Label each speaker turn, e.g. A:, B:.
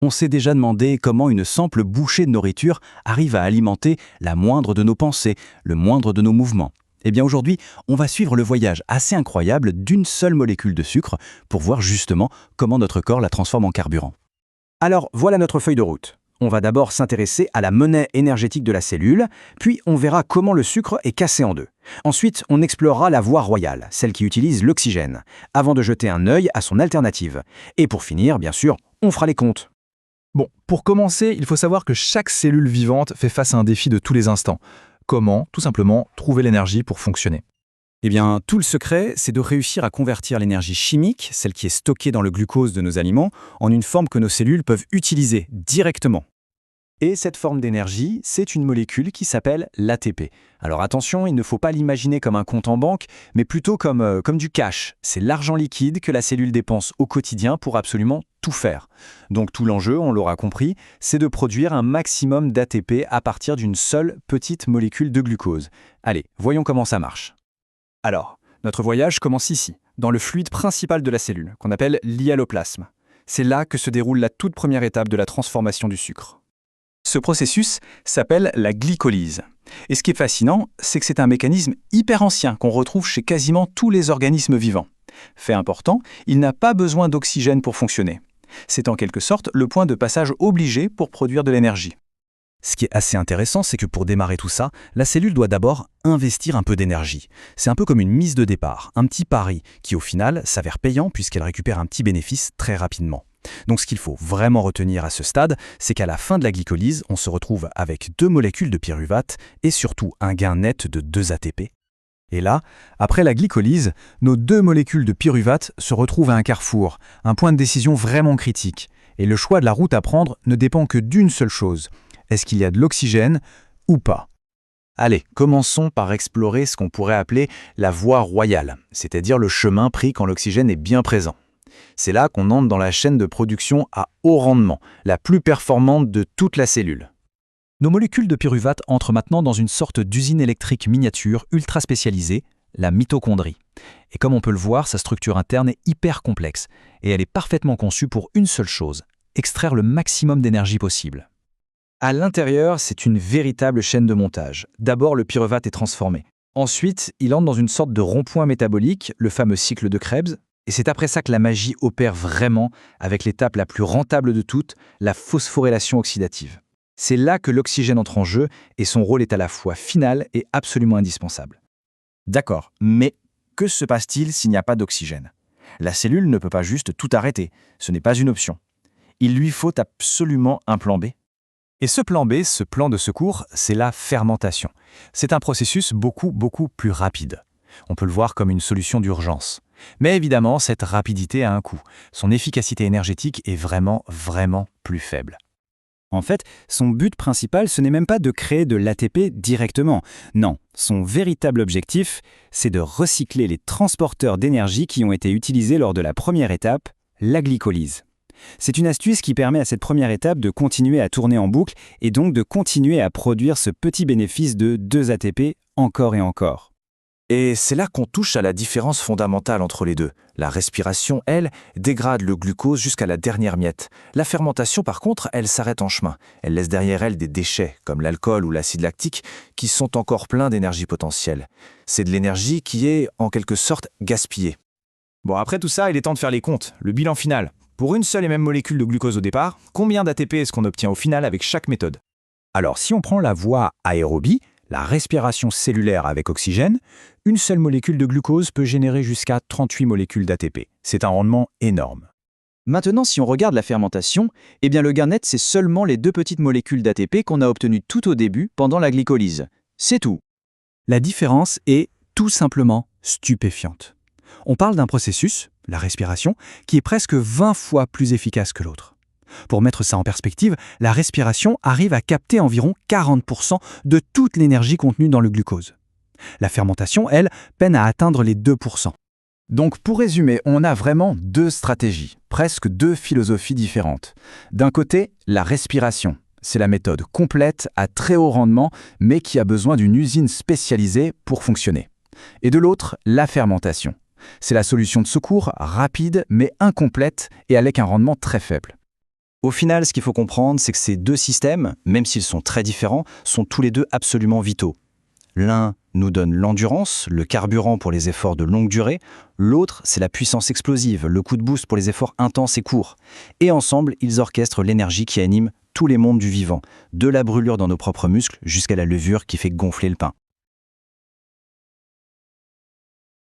A: On s'est déjà demandé comment une simple bouchée de nourriture arrive à alimenter la moindre de nos pensées, le moindre de nos mouvements. Eh bien aujourd'hui, on va suivre le voyage assez incroyable d'une seule molécule de sucre pour voir justement comment notre corps la transforme en carburant.
B: Alors voilà notre feuille de route. On va d'abord s'intéresser à la monnaie énergétique de la cellule, puis on verra comment le sucre est cassé en deux. Ensuite, on explorera la voie royale, celle qui utilise l'oxygène, avant de jeter un œil à son alternative. Et pour finir, bien sûr, on fera les comptes.
C: Bon, pour commencer, il faut savoir que chaque cellule vivante fait face à un défi de tous les instants. Comment, tout simplement, trouver l'énergie pour fonctionner?
A: Eh bien, tout le secret, c'est de réussir à convertir l'énergie chimique, celle qui est stockée dans le glucose de nos aliments, en une forme que nos cellules peuvent utiliser directement. Et cette forme d'énergie, c'est une molécule qui s'appelle l'ATP. Alors attention, il ne faut pas l'imaginer comme un compte en banque, mais plutôt comme du cash. C'est l'argent liquide que la cellule dépense au quotidien pour absolument tout faire. Donc tout l'enjeu, on l'aura compris, c'est de produire un maximum d'ATP à partir d'une seule petite molécule de glucose. Allez, voyons comment ça marche.
C: Alors, notre voyage commence ici, dans le fluide principal de la cellule, qu'on appelle l'hyaloplasme. C'est là que se déroule la toute première étape de la transformation du sucre. Ce processus s'appelle la glycolyse. Et ce qui est fascinant, c'est que c'est un mécanisme hyper ancien qu'on retrouve chez quasiment tous les organismes vivants. Fait important, il n'a pas besoin d'oxygène pour fonctionner. C'est en quelque sorte le point de passage obligé pour produire de l'énergie.
A: Ce qui est assez intéressant, c'est que pour démarrer tout ça, la cellule doit d'abord investir un peu d'énergie. C'est un peu comme une mise de départ, un petit pari, qui au final s'avère payant puisqu'elle récupère un petit bénéfice très rapidement. Donc ce qu'il faut vraiment retenir à ce stade, c'est qu'à la fin de la glycolyse, on se retrouve avec 2 molécules de pyruvate et surtout un gain net de 2 ATP. Et là, après la glycolyse, nos 2 molécules de pyruvate se retrouvent à un carrefour, un point de décision vraiment critique. Et le choix de la route à prendre ne dépend que d'une seule chose. Est-ce qu'il y a de l'oxygène ou pas? Allez, commençons par explorer ce qu'on pourrait appeler la voie royale, c'est-à-dire le chemin pris quand l'oxygène est bien présent. C'est là qu'on entre dans la chaîne de production à haut rendement, la plus performante de toute la cellule. Nos molécules de pyruvate entrent maintenant dans une sorte d'usine électrique miniature ultra spécialisée, la mitochondrie. Et comme on peut le voir, sa structure interne est hyper complexe, et elle est parfaitement conçue pour une seule chose, extraire le maximum d'énergie possible. À l'intérieur, c'est une véritable chaîne de montage. D'abord, le pyruvate est transformé. Ensuite, il entre dans une sorte de rond-point métabolique, le fameux cycle de Krebs, et c'est après ça que la magie opère vraiment avec l'étape la plus rentable de toutes, la phosphorylation oxydative. C'est là que l'oxygène entre en jeu et son rôle est à la fois final et absolument indispensable. D'accord, mais que se passe-t-il s'il n'y a pas d'oxygène? La cellule ne peut pas juste tout arrêter, ce n'est pas une option. Il lui faut absolument un plan B. Et ce plan B, ce plan de secours, c'est la fermentation. C'est un processus beaucoup plus rapide. On peut le voir comme une solution d'urgence. Mais évidemment, cette rapidité a un coût. Son efficacité énergétique est vraiment plus faible. En fait, son but principal, ce n'est même pas de créer de l'ATP directement. Non, son véritable objectif, c'est de recycler les transporteurs d'énergie qui ont été utilisés lors de la première étape, la glycolyse. C'est une astuce qui permet à cette première étape de continuer à tourner en boucle et donc de continuer à produire ce petit bénéfice de 2 ATP encore et encore. Et c'est là qu'on touche à la différence fondamentale entre les deux. La respiration, elle, dégrade le glucose jusqu'à la dernière miette. La fermentation, par contre, elle s'arrête en chemin. Elle laisse derrière elle des déchets, comme l'alcool ou l'acide lactique, qui sont encore pleins d'énergie potentielle. C'est de l'énergie qui est, en quelque sorte, gaspillée. Bon, après tout ça, il est temps de faire les comptes, le bilan final. Pour une seule et même molécule de glucose au départ, combien d'ATP est-ce qu'on obtient au final avec chaque méthode? Alors, si on prend la voie aérobie, la respiration cellulaire avec oxygène, une seule molécule de glucose peut générer jusqu'à 38 molécules d'ATP. C'est un rendement énorme.
B: Maintenant, si on regarde la fermentation, eh bien le gain net, c'est seulement les 2 petites molécules d'ATP qu'on a obtenues tout au début pendant la glycolyse. C'est tout.
A: La différence est tout simplement stupéfiante. On parle d'un processus, la respiration, qui est presque 20 fois plus efficace que l'autre. Pour mettre ça en perspective, la respiration arrive à capter environ 40% de toute l'énergie contenue dans le glucose. La fermentation, elle, peine à atteindre les 2%. Donc pour résumer, on a vraiment 2 stratégies, presque 2 philosophies différentes. D'un côté, la respiration. C'est la méthode complète à très haut rendement, mais qui a besoin d'une usine spécialisée pour fonctionner. Et de l'autre, la fermentation. C'est la solution de secours rapide mais incomplète et avec un rendement très faible.
B: Au final, ce qu'il faut comprendre, c'est que ces deux systèmes, même s'ils sont très différents, sont tous les deux absolument vitaux. L'un nous donne l'endurance, le carburant pour les efforts de longue durée. L'autre, c'est la puissance explosive, le coup de boost pour les efforts intenses et courts. Et ensemble, ils orchestrent l'énergie qui anime tous les mondes du vivant, de la brûlure dans nos propres muscles jusqu'à la levure qui fait gonfler le pain.